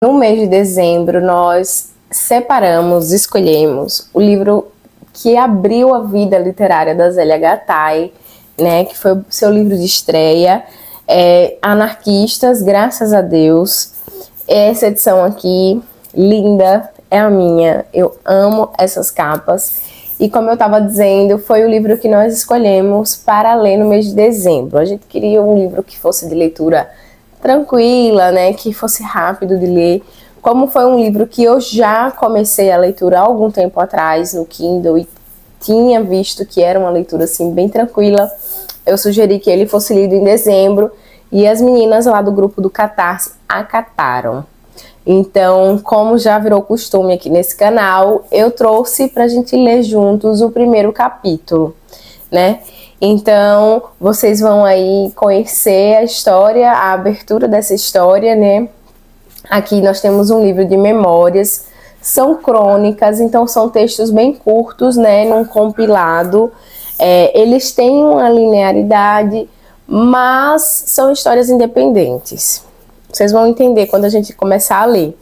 No mês de dezembro, nós escolhemos o livro que abriu a vida literária da Zélia Gattai, né, que foi o seu livro de estreia, Anarquistas, Graças a Deus. Essa edição aqui, linda, é a minha. Eu amo essas capas. E como eu estava dizendo, foi o livro que nós escolhemos para ler no mês de dezembro. A gente queria um livro que fosse de leitura tranquila, né, que fosse rápido de ler. Como foi um livro que eu já comecei a leitura há algum tempo atrás no Kindle e tinha visto que era uma leitura assim bem tranquila, eu sugeri que ele fosse lido em dezembro e as meninas lá do grupo do Catarse acataram. Então, como já virou costume aqui nesse canal, eu trouxe pra gente ler juntos o primeiro capítulo, né? Então, vocês vão aí conhecer a história, a abertura dessa história, né? Aqui nós temos um livro de memórias, são crônicas, então são textos bem curtos, né, num compilado. Eles têm uma linearidade, mas são histórias independentes. Vocês vão entender quando a gente começar a ler.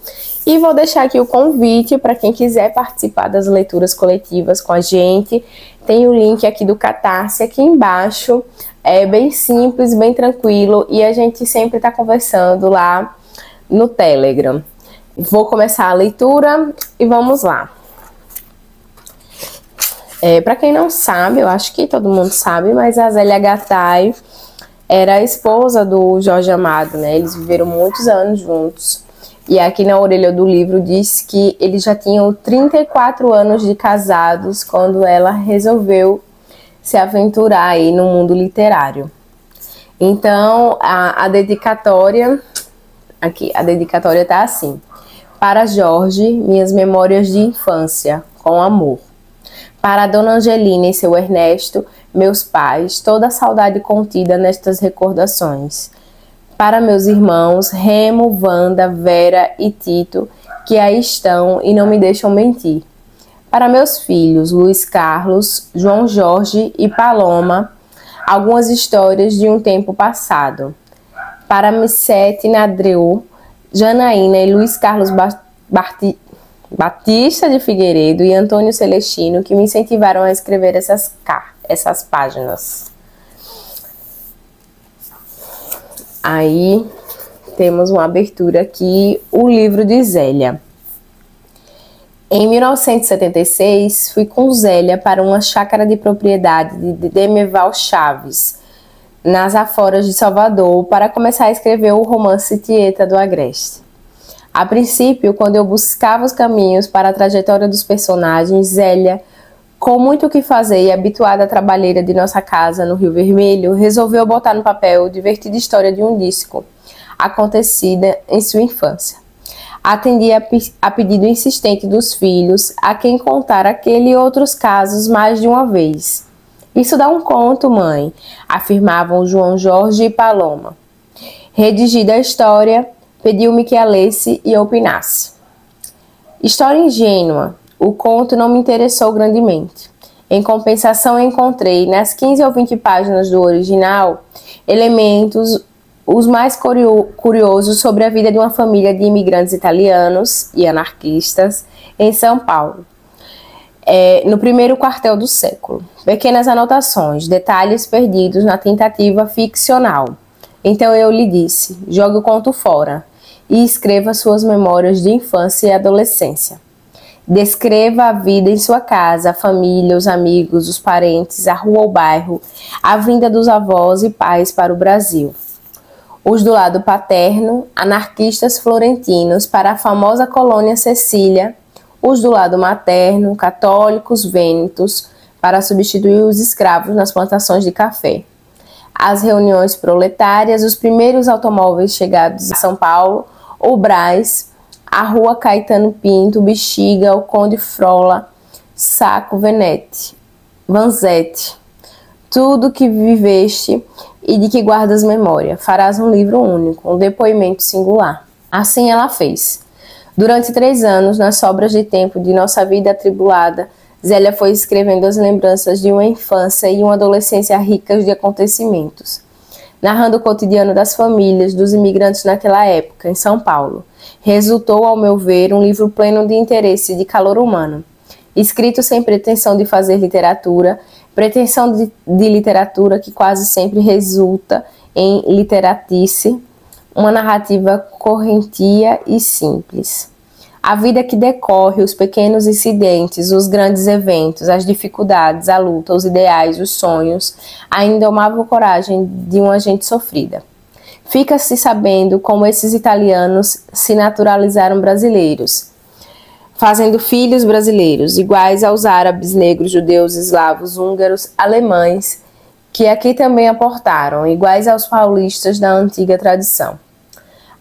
E vou deixar aqui o convite para quem quiser participar das leituras coletivas com a gente. Tem o link aqui do Catarse aqui embaixo. É bem simples, bem tranquilo, e a gente sempre está conversando lá no Telegram. Vou começar a leitura e vamos lá. Para quem não sabe, eu acho que todo mundo sabe, mas a Zélia Gattai era a esposa do Jorge Amado, né? Eles viveram muitos anos juntos. E aqui na orelha do livro diz que eles já tinham 34 anos de casados quando ela resolveu se aventurar aí no mundo literário. Então, a dedicatória... Aqui, a dedicatória tá assim: para Jorge, minhas memórias de infância, com amor. Para Dona Angelina e seu Ernesto, meus pais, toda a saudade contida nestas recordações. Para meus irmãos, Remo, Wanda, Vera e Tito, que aí estão e não me deixam mentir. Para meus filhos, Luiz Carlos, João Jorge e Paloma, algumas histórias de um tempo passado. Para Missete Nadreu, Janaína e Luiz Carlos Batista de Figueiredo e Antônio Celestino, que me incentivaram a escrever essas páginas. Aí temos uma abertura aqui, o livro de Zélia. Em 1976, fui com Zélia para uma chácara de propriedade de Demeval Chaves, nas aforas de Salvador, para começar a escrever o romance Tieta do Agreste. A princípio, quando eu buscava os caminhos para a trajetória dos personagens, Zélia, com muito o que fazer e habituada à trabalheira de nossa casa no Rio Vermelho, resolveu botar no papel a divertida história de um disco, acontecida em sua infância. Atendi a pedido insistente dos filhos, a quem contar aquele e outros casos mais de uma vez. Isso dá um conto, mãe, afirmavam João Jorge e Paloma. Redigida a história, pediu-me que a lesse e opinasse. História ingênua, o conto não me interessou grandemente. Em compensação, encontrei, nas 15 ou 20 páginas do original, elementos os mais curiosos sobre a vida de uma família de imigrantes italianos e anarquistas em São Paulo. No primeiro quartel do século. Pequenas anotações, detalhes perdidos na tentativa ficcional. Então eu lhe disse, jogue o conto fora e escreva suas memórias de infância e adolescência. Descreva a vida em sua casa, a família, os amigos, os parentes, a rua ou bairro, a vinda dos avós e pais para o Brasil. Os do lado paterno, anarquistas florentinos para a famosa colônia Cecília, os do lado materno, católicos vênetos, para substituir os escravos nas plantações de café. As reuniões proletárias, os primeiros automóveis chegados a São Paulo, o Brás, a rua Caetano Pinto, Bexiga, o Conde Frola, Saco, Vanzetti. Tudo que viveste e de que guardas memória, farás um livro único, um depoimento singular. Assim ela fez. Durante 3 anos, nas sobras de tempo de nossa vida atribulada, Zélia foi escrevendo as lembranças de uma infância e uma adolescência ricas de acontecimentos. narrando o cotidiano das famílias dos imigrantes naquela época, em São Paulo. Resultou, ao meu ver, um livro pleno de interesse e de calor humano. Escrito sem pretensão de fazer literatura, pretensão de literatura que quase sempre resulta em literatice, uma narrativa correntia e simples. A vida que decorre, os pequenos incidentes, os grandes eventos, as dificuldades, a luta, os ideais, os sonhos, a indomável coragem de uma gente sofrida. Fica-se sabendo como esses italianos se naturalizaram brasileiros, fazendo filhos brasileiros, iguais aos árabes, negros, judeus, eslavos, húngaros, alemães, que aqui também aportaram, iguais aos paulistas da antiga tradição.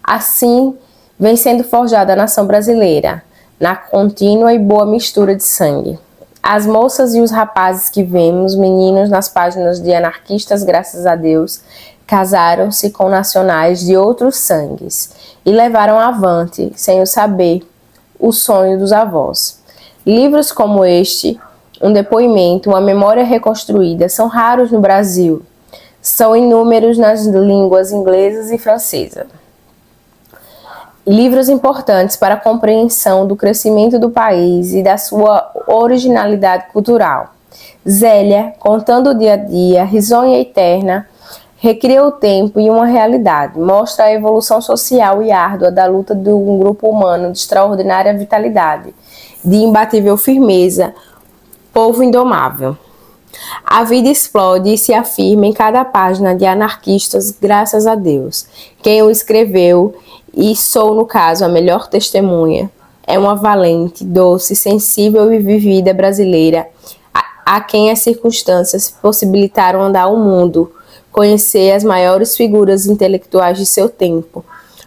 Assim, vem sendo forjada a nação brasileira, na contínua e boa mistura de sangue. As moças e os rapazes que vemos, meninos nas páginas de anarquistas, graças a Deus, casaram-se com nacionais de outros sangues e levaram avante, sem o saber, o sonho dos avós. Livros como este, um depoimento, uma memória reconstruída, são raros no Brasil. São inúmeros nas línguas inglesas e francesa. Livros importantes para a compreensão do crescimento do país e da sua originalidade cultural. Zélia, contando o dia a dia, risonha e eterna, recria o tempo e uma realidade, mostra a evolução social e árdua da luta de um grupo humano de extraordinária vitalidade, de imbatível firmeza, povo indomável. A vida explode e se afirma em cada página de anarquistas, graças a Deus. Quem o escreveu, e sou, no caso, a melhor testemunha, é uma valente, doce, sensível e vivida brasileira, a quem as circunstâncias possibilitaram andar o mundo, conhecer as maiores figuras intelectuais de seu tempo,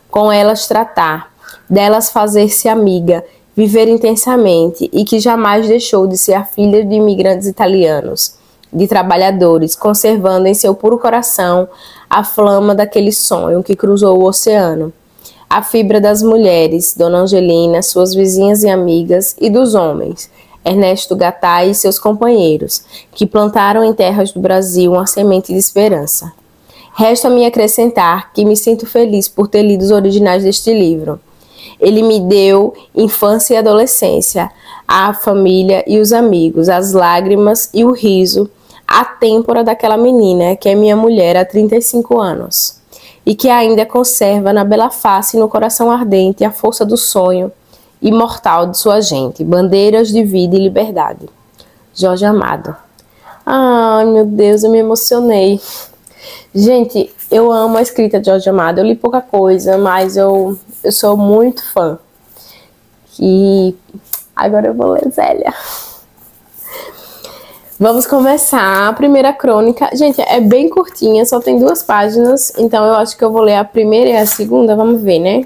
com elas tratar, delas fazer-se amiga, viver intensamente e que jamais deixou de ser a filha de imigrantes italianos, de trabalhadores, conservando em seu puro coração a flama daquele sonho que cruzou o oceano. A fibra das mulheres, Dona Angelina, suas vizinhas e amigas, e dos homens, Ernesto Gattai e seus companheiros, que plantaram em terras do Brasil uma semente de esperança. Resta-me acrescentar que me sinto feliz por ter lido os originais deste livro. Ele me deu infância e adolescência, a família e os amigos, as lágrimas e o riso, a têmpora daquela menina que é minha mulher há 35 anos e que ainda conserva na bela face e no coração ardente a força do sonho imortal de sua gente, bandeiras de vida e liberdade. Jorge Amado. Ai, meu Deus, eu me emocionei. Gente, eu amo a escrita de Jorge Amado. Eu li pouca coisa, mas eu sou muito fã. E agora eu vou ler Zélia. Vamos começar a primeira crônica. Gente, é bem curtinha, só tem 2 páginas. Então eu acho que eu vou ler a primeira e a segunda. Vamos ver, né?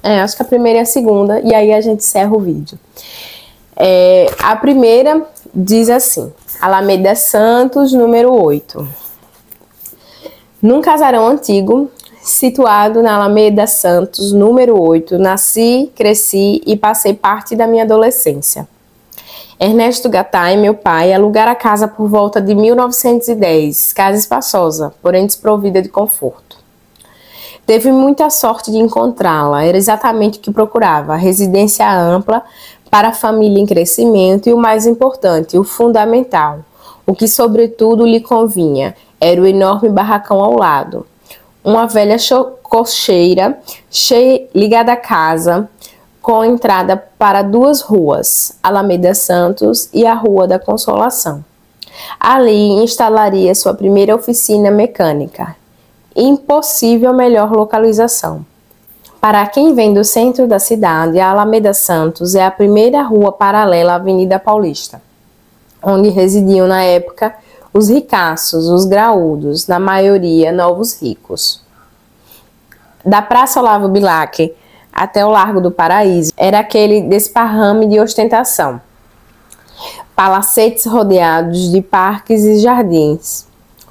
Acho que a primeira e a segunda. E aí a gente encerra o vídeo. A primeira diz assim: Alameda Santos, número 8. Num casarão antigo, situado na Alameda Santos, número 8, nasci, cresci e passei parte da minha adolescência. Ernesto Gattai, meu pai, alugara a casa por volta de 1910, casa espaçosa, porém desprovida de conforto. Teve muita sorte de encontrá-la, era exatamente o que procurava, residência ampla para a família em crescimento e o mais importante, o fundamental, o que sobretudo lhe convinha, era o enorme barracão ao lado. Uma velha cocheira ligada à casa, com entrada para 2 ruas, Alameda Santos e a Rua da Consolação. Ali instalaria sua primeira oficina mecânica. Impossível melhor localização. Para quem vem do centro da cidade, a Alameda Santos é a primeira rua paralela à Avenida Paulista, onde residiam na época os ricaços, os graúdos, na maioria novos ricos. Da Praça Olavo Bilac até o Largo do Paraíso era aquele desparrame de ostentação. Palacetes rodeados de parques e jardins,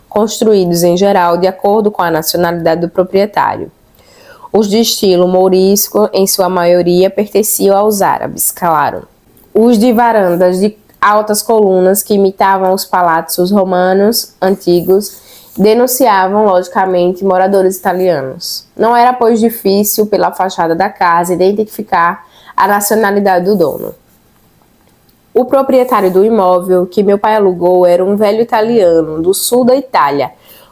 construídos em geral de acordo com a nacionalidade do proprietário. Os de estilo mourisco, em sua maioria, pertenciam aos árabes, claro. Os de varandas de altas colunas que imitavam os palácios romanos antigos denunciavam, logicamente, moradores italianos. Não era, pois, difícil, pela fachada da casa, identificar a nacionalidade do dono. O proprietário do imóvel que meu pai alugou era um velho italiano do sul da Itália,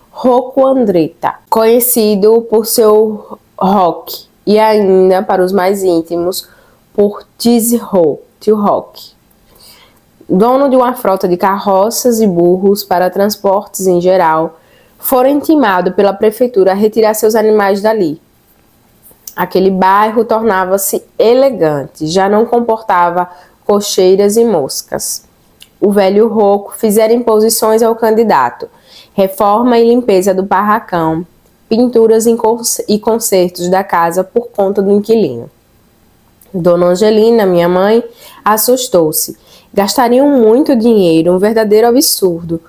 Rocco Andretta, conhecido por seu rock e ainda, para os mais íntimos, por Tio Rock. Dono de uma frota de carroças e burros para transportes em geral, foram intimados pela prefeitura a retirar seus animais dali. Aquele bairro tornava-se elegante, já não comportava cocheiras e moscas. O velho Rocco fizera imposições ao candidato, reforma e limpeza do barracão, pinturas e consertos da casa por conta do inquilino. Dona Angelina, minha mãe, assustou-se. Gastariam muito dinheiro, um verdadeiro absurdo.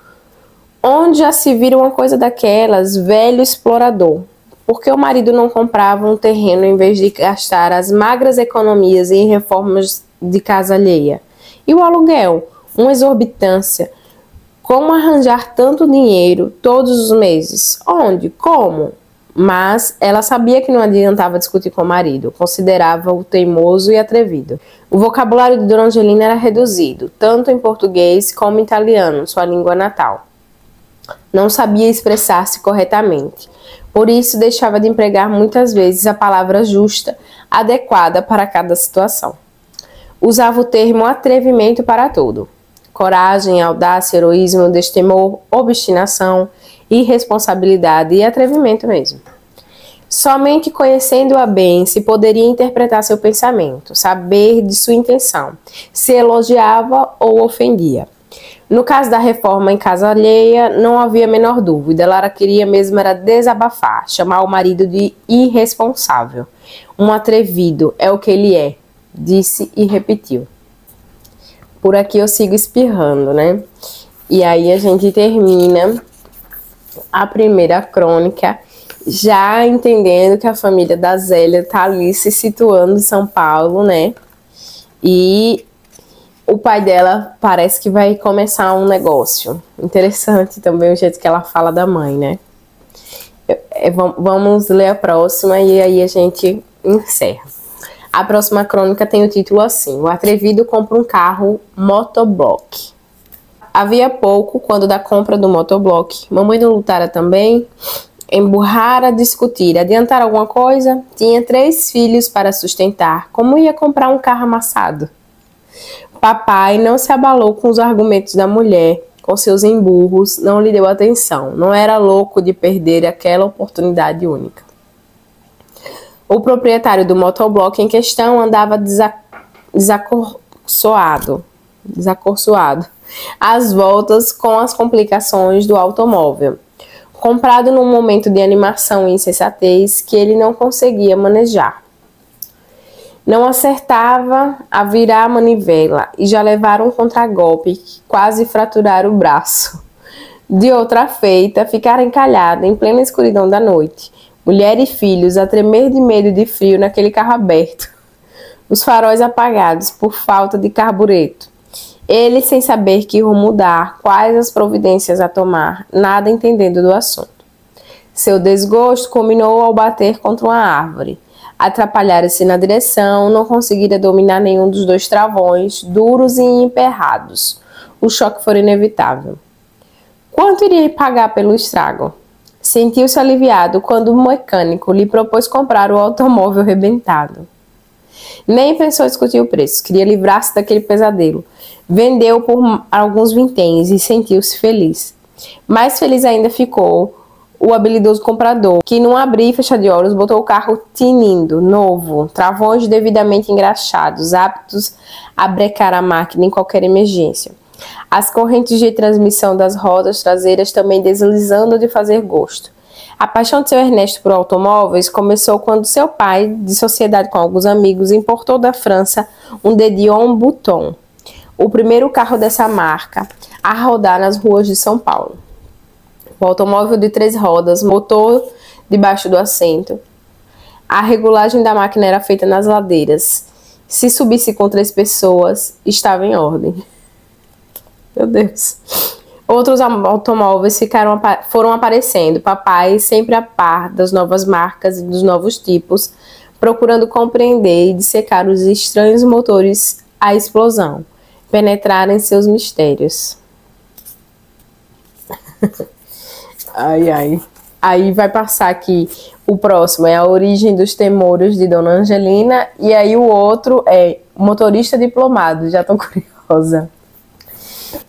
Onde já se vira uma coisa daquelas, velho explorador? Por que o marido não comprava um terreno em vez de gastar as magras economias em reformas de casa alheia? E o aluguel? Uma exorbitância. Como arranjar tanto dinheiro todos os meses? Onde? Como? Mas ela sabia que não adiantava discutir com o marido, considerava-o teimoso e atrevido. O vocabulário de Dona Angelina era reduzido, tanto em português como em italiano, sua língua natal. Não sabia expressar-se corretamente, por isso deixava de empregar muitas vezes a palavra justa, adequada para cada situação. Usava o termo atrevimento para tudo. Coragem, audácia, heroísmo, destemor, obstinação, irresponsabilidade e atrevimento mesmo. Somente conhecendo-a bem se poderia interpretar seu pensamento, saber de sua intenção, se elogiava ou ofendia. No caso da reforma em casa alheia, não havia a menor dúvida. Ela queria mesmo era desabafar, chamar o marido de irresponsável. Um atrevido é o que ele é, disse e repetiu. Por aqui eu sigo espirrando, né? E aí a gente termina a primeira crônica, já entendendo que a família da Zélia tá ali se situando em São Paulo, né? E o pai dela parece que vai começar um negócio. Interessante também o jeito que ela fala da mãe, né? Vamos ler a próxima e aí a gente encerra. A próxima crônica tem o título assim: O atrevido compra um carro motoblock. Havia pouco, quando da compra do motoblock, mamãe não lutara também, emburrara, discutir, adiantar alguma coisa, tinha 3 filhos para sustentar, como ia comprar um carro amassado? Papai não se abalou com os argumentos da mulher, com seus emburros, não lhe deu atenção, não era louco de perder aquela oportunidade única. O proprietário do motoblock em questão andava desacorçoado, às voltas com as complicações do automóvel, comprado num momento de animação e insensatez que ele não conseguia manejar. Não acertava a virar a manivela e já levaram um contragolpe que quase fraturaram o braço. De outra feita, ficaram encalhados em plena escuridão da noite, mulher e filhos a tremer de medo e de frio naquele carro aberto, os faróis apagados por falta de carbureto. Ele sem saber que rumo dar, quais as providências a tomar, nada entendendo do assunto. Seu desgosto culminou ao bater contra uma árvore. Atrapalhara-se na direção, não conseguira dominar nenhum dos 2 travões, duros e emperrados. O choque foi inevitável. Quanto iria pagar pelo estrago? Sentiu-se aliviado quando o mecânico lhe propôs comprar o automóvel rebentado. Nem pensou discutir o preço, queria livrar-se daquele pesadelo. Vendeu por alguns vinténs e sentiu-se feliz. Mais feliz ainda ficou o habilidoso comprador, que num abrir e fechar de olhos botou o carro tinindo, novo, travões devidamente engraxados, aptos a brecar a máquina em qualquer emergência. As correntes de transmissão das rodas traseiras também deslizando de fazer gosto. A paixão de seu Ernesto por automóveis começou quando seu pai, de sociedade com alguns amigos, importou da França um Dédion Bouton, o primeiro carro dessa marca a rodar nas ruas de São Paulo. O automóvel de 3 rodas, motor debaixo do assento. A regulagem da máquina era feita nas ladeiras. Se subisse com 3 pessoas, estava em ordem. Meu Deus. Outros automóveis foram aparecendo, papai sempre a par das novas marcas e dos novos tipos, procurando compreender e dissecar os estranhos motores à explosão, penetrar em seus mistérios. Ai, ai. Aí vai passar aqui, o próximo é a origem dos temores de Dona Angelina, e aí o outro é motorista diplomado, já tô curiosa.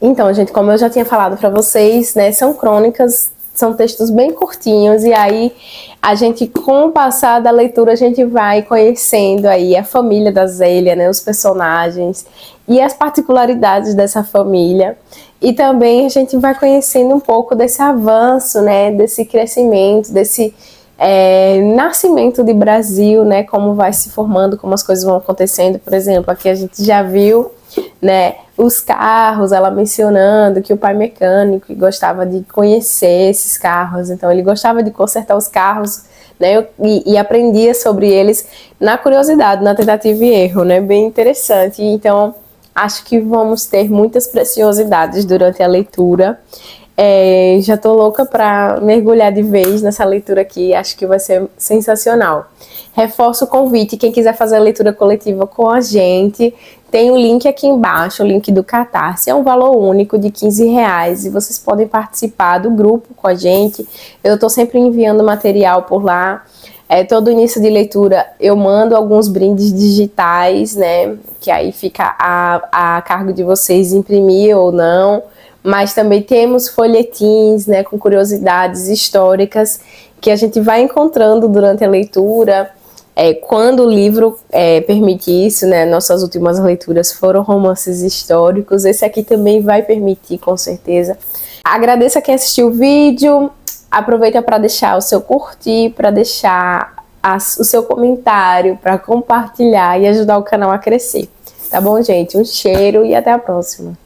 Então, gente, como eu já tinha falado para vocês, né, são crônicas, são textos bem curtinhos, e aí a gente, com o passar da leitura, a gente vai conhecendo aí a família da Zélia, né, os personagens e as particularidades dessa família. E também a gente vai conhecendo um pouco desse avanço, né, desse crescimento, desse nascimento de Brasil, né, como vai se formando, como as coisas vão acontecendo. Por exemplo, aqui a gente já viu, né, os carros, ela mencionando que o pai mecânico gostava de conhecer esses carros, então ele gostava de consertar os carros, né, e aprendia sobre eles na curiosidade, na tentativa e erro, né, bem interessante. Então, acho que vamos ter muitas preciosidades durante a leitura. Já tô louca para mergulhar de vez nessa leitura aqui, acho que vai ser sensacional. Reforço o convite, quem quiser fazer a leitura coletiva com a gente, tem o link aqui embaixo, o link do Catarse, é um valor único de R$15 e vocês podem participar do grupo com a gente. Eu tô sempre enviando material por lá. Todo início de leitura eu mando alguns brindes digitais, né, que aí fica a cargo de vocês imprimir ou não, mas também temos folhetins, né, com curiosidades históricas que a gente vai encontrando durante a leitura, quando o livro permite isso, né, nossas últimas leituras foram romances históricos, esse aqui também vai permitir, com certeza. Agradeço a quem assistiu o vídeo. Aproveita para deixar o seu curtir, para deixar o seu comentário, para compartilhar e ajudar o canal a crescer. Tá bom, gente? Um cheiro e até a próxima.